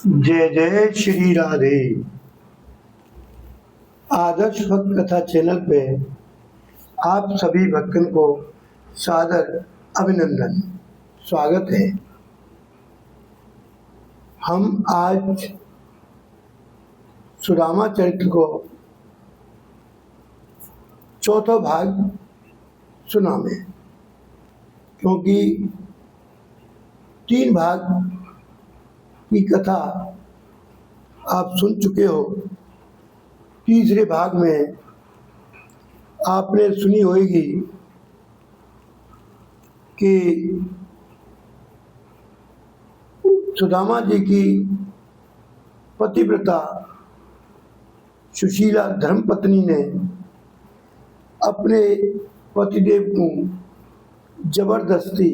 जय जय श्री राधे। आदर्श भक्त कथा चैनल पे आप सभी भक्तों को सादर अभिनंदन, स्वागत है। हम आज सुदामा चरित्र को चौथा भाग सुनावे, क्योंकि 3 भाग की कथा आप सुन चुके हो। तीसरे भाग में आपने सुनी होगी कि सुदामा जी की पतिव्रता सुशीला धर्मपत्नी ने अपने पतिदेव को जबरदस्ती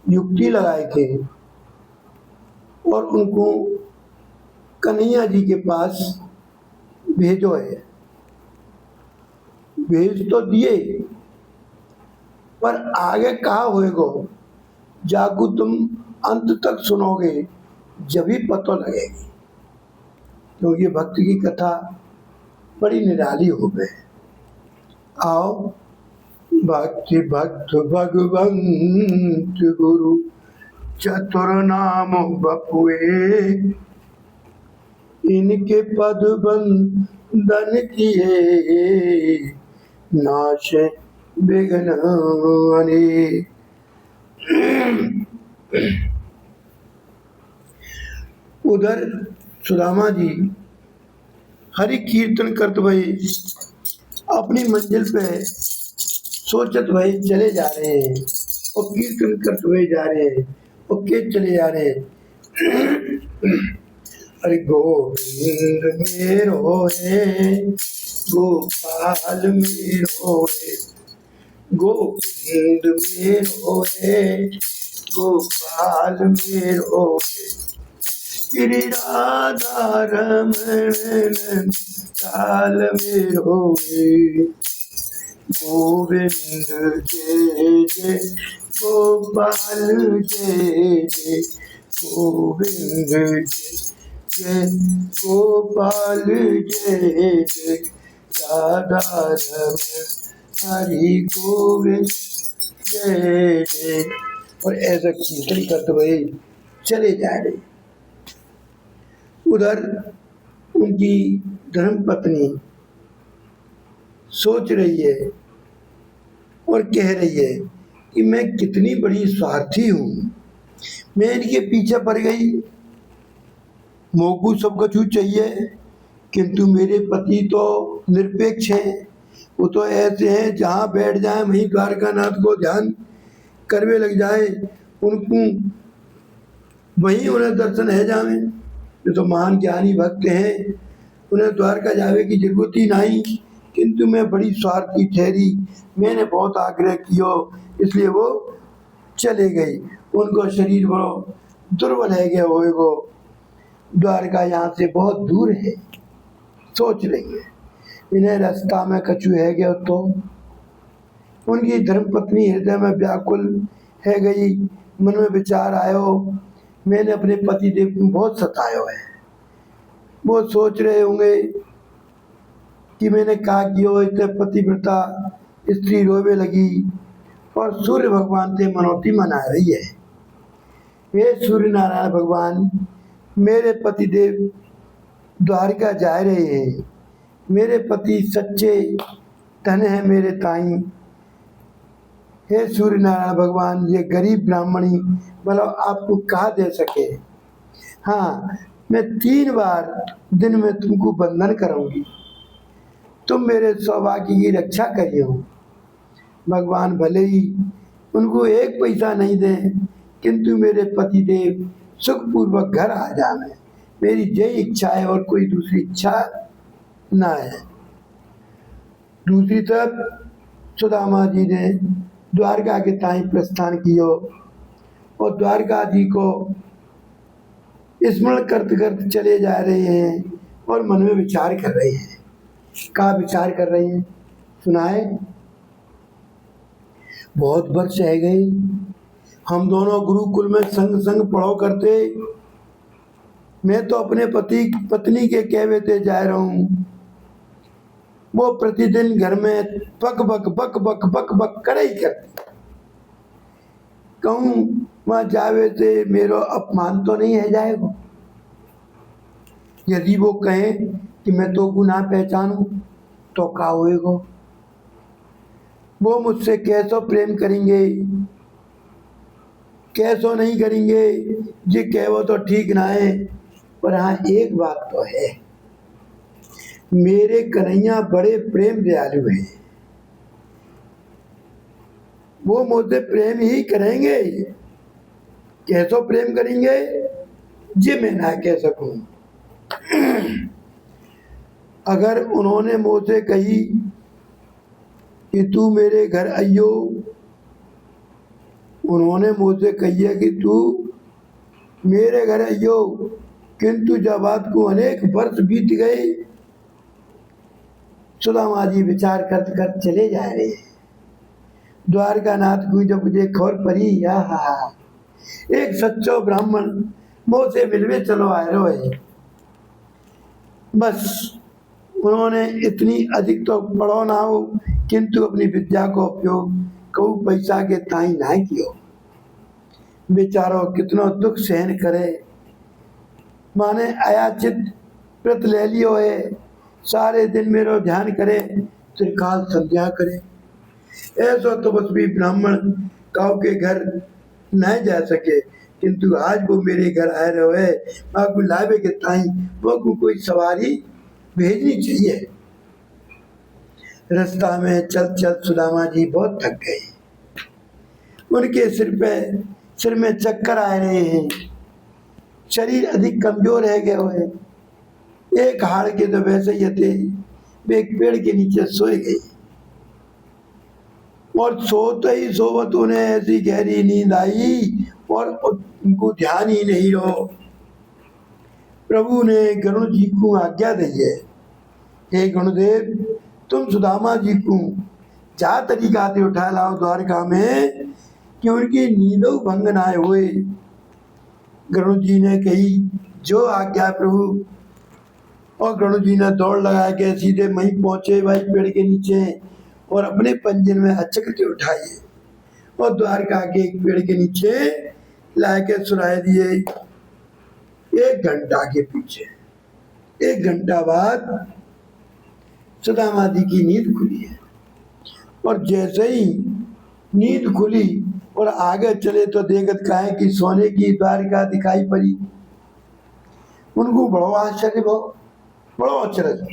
युक्ति लगाए थे और उनको कन्हैया जी के पास भेजो है। भेज तो दिए, पर आगे कहा होएगो जाकू तुम अंत तक सुनोगे जब ही पता लगेगी, क्योंकि भक्त की कथा बड़ी निराली हो गई। आओ, भक्ति भक्त भगवंत गुरु चतुर नाम बपुए, इनके पद बंदन किए नाश विघ्न अनेक। उधर सुदामा जी हरि कीर्तन करते हुए अपनी मंजिल पे सोचत हुए चले जा रहे हैं और कीर्तन करते हुए जा रहे हैं और के चले जा रहे हैं। अरे गोविंद मेरो है, गोपाल मेरो है, गोविंद मेरो है, गोपाल मेरो है, श्री राधा रमण काल मेरो है। गोविंद जय जय, गोपाल जय जय, गोविंद जय जय, गोपाल जय जय, राधा रमण हरि गोविंद जय जय। और ऐसा कीर्तन करते हुए चले जा रहे। उधर उनकी धर्मपत्नी सोच रही है और कह रही है कि मैं कितनी बड़ी स्वार्थी हूँ, मैं इनके पीछे पड़ गई। मोकू सब कुछ चाहिए, किंतु मेरे पति तो निरपेक्ष हैं। वो तो ऐसे हैं जहाँ बैठ जाए वहीं द्वारकानाथ को ध्यान करवे लग जाए, उनको वहीं उन्हें दर्शन है जावे। ये तो महान ज्ञानी भक्त हैं, उन्हें द्वारका जावे की जरूरत ही नहीं। किंतु मैं बड़ी स्वार्थी ठहरी, मैंने बहुत आग्रह किया, इसलिए वो चले गई। उनको शरीर बड़ो दुर्बल है गया होएगो, द्वारका यहाँ से बहुत दूर है। सोच रही है इन्हें रास्ता में कछु है गया तो। उनकी धर्मपत्नी हृदय में व्याकुल है गई, मन में विचार आयो, मैंने अपने पति देव को बहुत सतायो है। वो सोच रहे होंगे कि मैंने कहा कि वो इतने पतिव्रता स्त्री रोवे लगी और सूर्य भगवान से मनौती मना रही है। हे सूर्य नारायण भगवान, मेरे पति देव द्वारिका जा रहे हैं, मेरे पति सच्चे धन है मेरे ताई। हे सूर्य नारायण भगवान, ये गरीब ब्राह्मणी मतलब आपको कहा दे सके। हाँ, मैं 3 बार दिन में तुमको बंधन करूंगी, तुम मेरे सौभाग्य की रक्षा करियो। भगवान भले ही उनको 1 पैसा नहीं दे, किंतु मेरे पति देव सुखपूर्वक घर आ जाए, मेरी यही इच्छा है और कोई दूसरी इच्छा ना है। दूसरी तरफ सुदामा जी ने द्वारका के ताई प्रस्थान कियो और द्वारका जी को स्मरण करते करते चले जा रहे हैं और मन में विचार कर रहे हैं। क्या विचार कर रहे हैं सुनाए। बहुत वर्ष रह गए, हम दोनों गुरुकुल में संग संग पढ़ो करते, मैं तो अपने पत्नी के कहवे ते जा रहा हूँ। वो प्रतिदिन घर में बक बक बक बक बक बक करे ही करती। कहूँ वहाँ जावे से मेरो अपमान तो नहीं है जाएगा? यदि वो कहे कि मैं तो गुनाह पहचानूं तो क्या होएगा? वो मुझसे कैसो प्रेम करेंगे, कैसो नहीं करेंगे? जी कहो तो ठीक ना है, पर हाँ एक बात तो है, मेरे कन्हैया बड़े प्रेम दयालु हैं। वो मुझसे प्रेम ही करेंगे। कैसो प्रेम करेंगे जी मैं ना कह सकूं। अगर उन्होंने मुझसे कही कि तू मेरे घर आइयो, उन्होंने मुझसे कही है कि तू मेरे घर आइयो, किंतु जब बात को अनेक वर्ष बीत गए, सुदामा जी विचार कर चले जा रहे। द्वारका नाथ को जब मुझे खबर पड़ी, एक सच्चो ब्राह्मण मुँह से मिलवे चलो आए रो है। बस उन्होंने इतनी अधिक तो पढ़ो ना हो, किंतु अपनी विद्या को उपयोग कहू पैसा के ताई ना कियो। बेचारो कितना दुख सहन करे। माने अयाचित व्रत ले लियो है, सारे दिन मेरो ध्यान करे, त्रिकाल संध्या करे। ऐसा तो बस भी ब्राह्मण काऊ के घर न जा सके, किंतु आज वो मेरे घर आए रहे, आपको लावे के ताई वो को कोई सवारी भेजनी चाहिए। रास्ता में चल चल सुदामा जी बहुत थक गए। उनके सिर में चक्कर आ रहे हैं, शरीर अधिक कमजोर है गए हुए। एक हाड़ के तो वैसे ही थे, वे एक पेड़ के नीचे सोए गए और सोते ही सोवत उन्हें ऐसी गहरी नींद आई और उनको ध्यान ही नहीं रहो। प्रभु ने गरुड़ जी को आज्ञा दी है, हे गणदेव तुम सुदामा जी को जा तरीका से उठा लाओ द्वारका में, कि उनकी नींदों भंग ना हुए। गरुड़ जी ने कही जो आज्ञा प्रभु। और गरुड़ जी ने दौड़ लगा के सीधे वहीं पहुंचे भाई पेड़ के नीचे, और अपने पंजन में अचकते उठाए और द्वारका के एक पेड़ के नीचे लाके सुनाए दिए। 1 घंटा के पीछे 1 घंटा बाद सुदामा जी की नींद खुली है, और जैसे ही नींद खुली और आगे चले तो देखत काहे कि सोने की द्वारका दिखाई पड़ी। उनको बड़ो आश्चर्य बड़ो अचरज।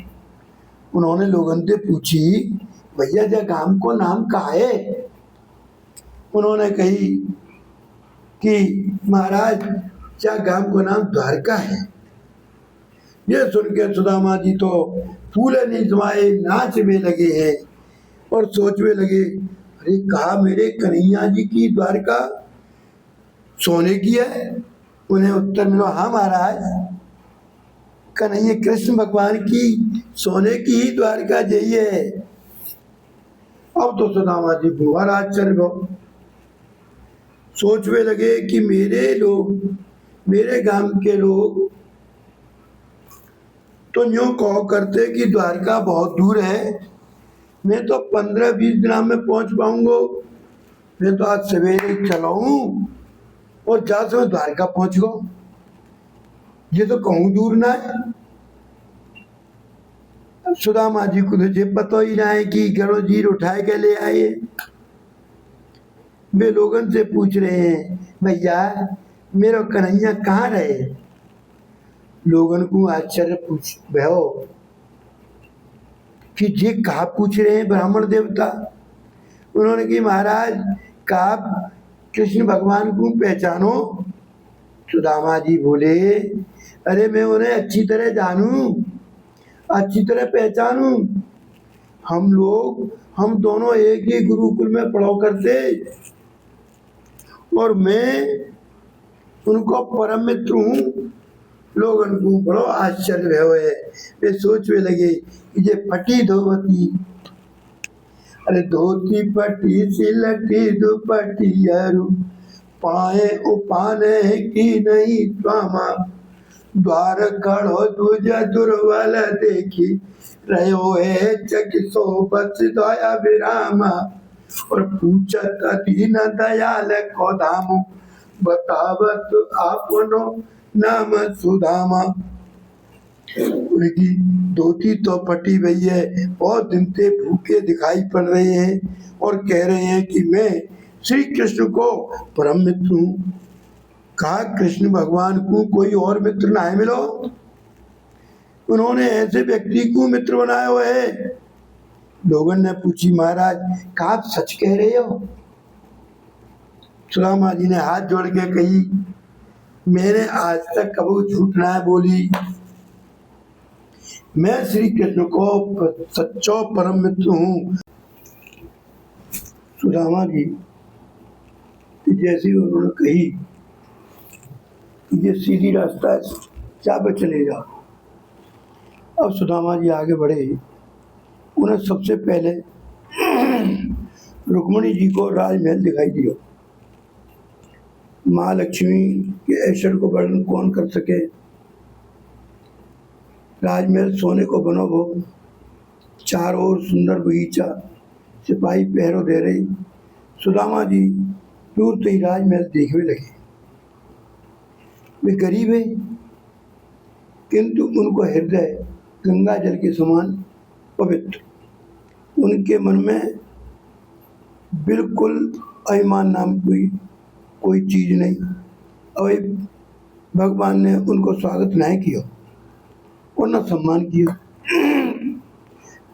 उन्होंने लोगन से पूछी भैया जा गांव को नाम का है? उन्होंने कही कि महाराज क्या गांव को नाम द्वारका है। ये सुन के सुदामा जी तो फूले नहीं समाये नाच में लगे हैं और सोचने लगे, अरे कहा मेरे कन्हैया जी की द्वारका सोने की है? उन्हें उत्तर मिला, हाँ महाराज कन्हैया कृष्ण भगवान की सोने की ही द्वारका यही है। अब तो सुदामा जी बुआ आश्चर्य भाव सोचने लगे कि मेरे गांव के लोग तो यूं कहो करते कि द्वारका बहुत दूर है, मैं तो 15-20 दिन में पहुंच पाऊंगा। मैं तो आज सवेरे चलाऊं और जा समय द्वारका पहुंच गो। ये तो कहूँ दूर ना है। सुदामा जी को तुझे पता ही ना है कि गरुड़ जी उठाए के ले आए। वे लोगन से पूछ रहे हैं भैया मेरा कन्हैया कहाँ रहे? लोगन को आश्चर्य पूछ भयो कि जी कहा पूछ रहे हैं ब्राह्मण देवता। उन्होंने कहा महाराज कहा कृष्ण भगवान को पहचानो? सुदामा जी बोले अरे मैं उन्हें अच्छी तरह जानूं, अच्छी तरह पहचानूं। हम दोनों एक ही गुरुकुल में पढ़ो करते और मैं उनको परम मित्र हूँ। लोग उनको बड़ो आश्चर्य हुए, वे सोचने लगे कि ये फटी धोती, अरे धोती पटी सिलटी दुपटी अरु पाए उपाने की नहीं स्वामा द्वार खड़ो दूजा दुर्बल देखी रहो है चक सोबत दया विरामा और पूछत दीन दयाल को धामो बतावत आपनो नाम सुदामा। उनकी धोती तो फटी हुई है, बहुत दिन से भूखे दिखाई पड़ रहे हैं और कह रहे हैं कि मैं श्री कृष्ण को परम मित्र हूँ। कहा कृष्ण भगवान को कोई और मित्र ना है मिलो, उन्होंने ऐसे व्यक्ति को मित्र बनाया हुआ है। लोगों ने पूछी महाराज क्या आप सच कह रहे हो? सुदामा जी ने हाथ जोड़ के कही मैंने आज तक कभी झूठ ना बोली, मैं श्री कृष्ण को सच्चो परम मित्र हूँ। सुदामा जी जैसे उन्होंने कही ये सीधी रास्ता है, क्या पे चले जाओ। अब सुदामा जी आगे बढ़े, उन्हें सबसे पहले रुक्मणी जी को राजमहल दिखाई दिया। माँ लक्ष्मी के ऐश्वर्य को वर्णन कौन कर सके। राजमहल सोने को बनो हो, चारों ओर सुंदर बगीचा, सिपाही पहरों दे रही। सुदामा जी दूर से ही राजमहल देखने लगे। वे गरीब है किंतु उनको हृदय गंगा जल के समान पवित्र, उनके मन में बिल्कुल अभिमान नाम कोई चीज नहीं। और भगवान ने उनको स्वागत नहीं किया और न सम्मान किया।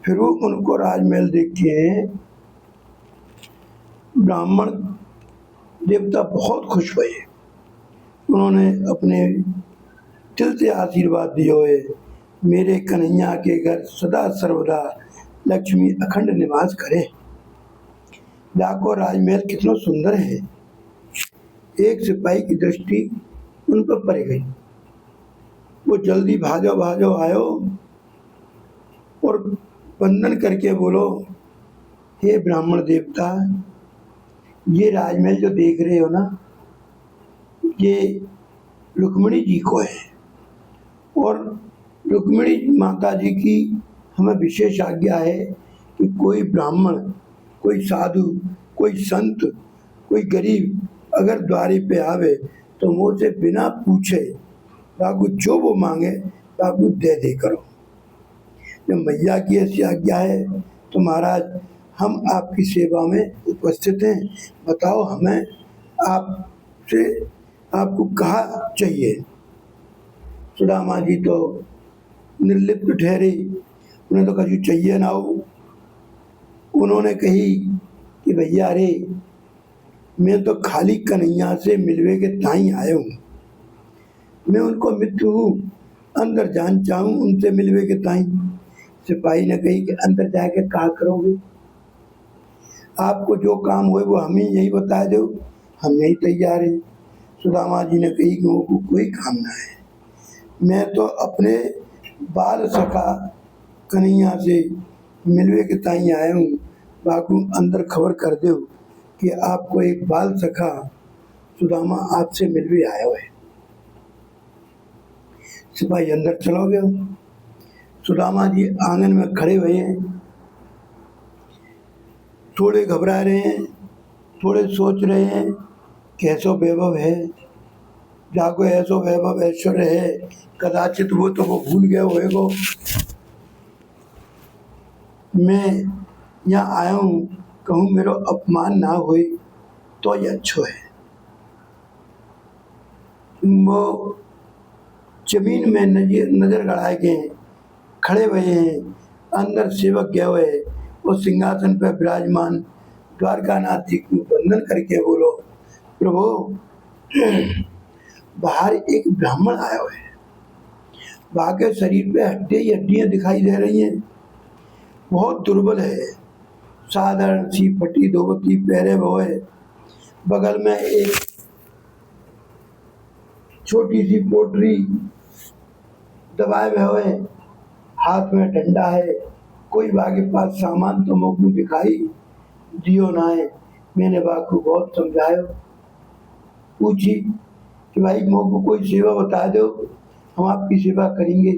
फिर वो उनको राजमहल देख के ब्राह्मण देवता बहुत खुश हुए। उन्होंने अपने दिल से आशीर्वाद दिए हुए मेरे कन्हैया के घर सदा सर्वदा लक्ष्मी अखंड निवास करे। देखो राजमहल कितना सुंदर है। एक सिपाही की दृष्टि उन पर पड़ गई। वो जल्दी भाजो भाजो आयो और वंदन करके बोलो हे ब्राह्मण देवता, ये राजमहल जो देख रहे हो ना, ये रुक्मिणी जी को है और रुक्मिणी माता जी की हमें विशेष आज्ञा है कि कोई ब्राह्मण, कोई साधु, कोई संत, कोई गरीब अगर द्वारे पे आवे तो मुझसे बिना पूछे बाबू जो वो मांगे बाबू दे दे करो। जब मैया की ऐसी आज्ञा है तो महाराज हम आपकी सेवा में उपस्थित हैं, बताओ हमें आपसे आपको कहा चाहिए। सुदामा जी तो निर्लिप्त ठहरे, उन्हें तो कभी चाहिए ना हो। उन्होंने कही कि भैया रे, मैं तो खाली कन्हैया से मिलवे के ताई आया हूँ, मैं उनको मित्र हूँ, अंदर जान चाहूँ उनसे मिलवे के ताई। सिपाही ने कही कि अंदर जाके क्या करोगे, आपको जो काम हो वो हमें यही बता दो, हम यही तैयार हैं। सुदामा जी ने कही कि वो कोई काम ना है, मैं तो अपने बाल सखा कन्हैया से मिलवे के ताई आया हूँ, बाकू अंदर खबर कर दो कि आपको एक बाल सखा सुदामा आपसे मिलवे आया हुआ है। सिपाही अंदर चला गया। सुदामा जी आंगन में खड़े हुए हैं, थोड़े घबरा रहे हैं, थोड़े सोच रहे हैं कैसो वैभव है, जाको ऐसो वैभव ऐश्वर्य है, कदाचित वो तो वो भूल गए होएगो। मैं यहाँ आया हूँ, कहूँ मेरा अपमान ना होए तो ये अच्छो है। वो जमीन में नजर गड़ाए गए खड़े हुए हैं। अंदर सेवक गए हुए और सिंहासन पर विराजमान द्वारकानाथ जी को वंदन करके बोलो प्रभु, बाहर एक ब्राह्मण आया हुआ है, वहां के शरीर पे हड्डियां दिखाई दे रही हैं, बहुत दुर्बल है, साधारण सी फटी धोती पहरे हुए, बगल में एक छोटी सी पोटली दबाए हुए, हाथ में डंडा है, कोई बागे पास सामान तो मुझको दिखाई दियो ना है। मैंने बाकू बहुत समझायो, पूछी कि भाई मुझको कोई सेवा बता दो, हम आपकी सेवा करेंगे,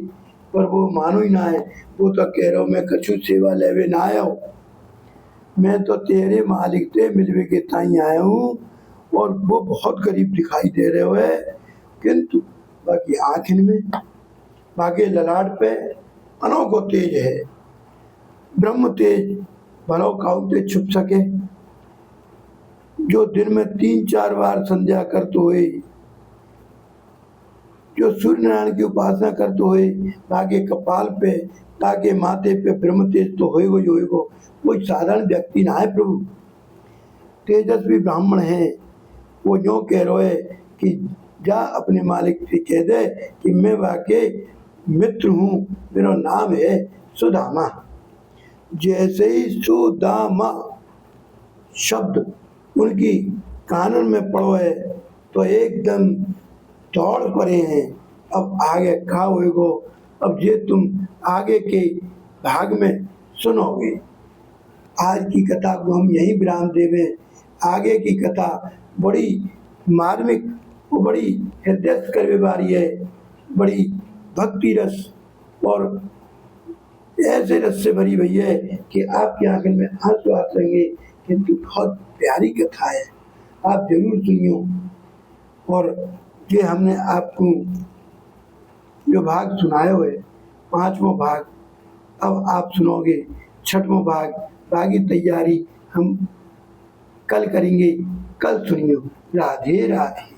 पर वो मानो ही ना है। वो तो कह रहा मैं कछु सेवा लेवे ना आया हूँ, मैं तो तेरे मालिक से मिलवे के ताई आया हूँ। और वो बहुत गरीब दिखाई दे रहे हुए, किंतु बाकी आँखिन में, बाकी ललाट पे अनोखो तेज है, ब्रह्म तेज, भलो काउते छुप सके। जो दिन में 3-4 बार संध्या करते हुए, जो सूर्य नारायण की उपासना करते हुए, ताके कपाल पे, ताके माथे पे ब्रह्म तेज तो होएगो ही होएगो। कोई साधारण व्यक्ति ना है प्रभु, तेजस्वी ब्राह्मण है। वो जो कह रहे है कि जा अपने मालिक से कह दे कि मैं वाके मित्र हूँ, मेरा नाम है सुदामा। जैसे ही सुदामा शब्द उनकी कानन में पड़ो है तो एकदम दौड़ पड़े हैं। अब आगे का होएगो, अब ये तुम आगे के भाग में सुनोगे। आज की कथा को हम यही विराम देवे। आगे की कथा बड़ी मार्मिक, वो बड़ी हृदय करने वाली है, बड़ी भक्ति रस और ऐसे रस से भरी हुई है कि आपकी आंखों में आंसू आ जाएंगे। किंतु बहुत प्यारी कथा है, आप जरूर सुनियो। और ये हमने आपको जो भाग सुनाए हुए 5वां भाग, अब आप सुनोगे 6वां भाग। बाकी तैयारी हम कल करेंगे, कल सुनियो। राधे राधे।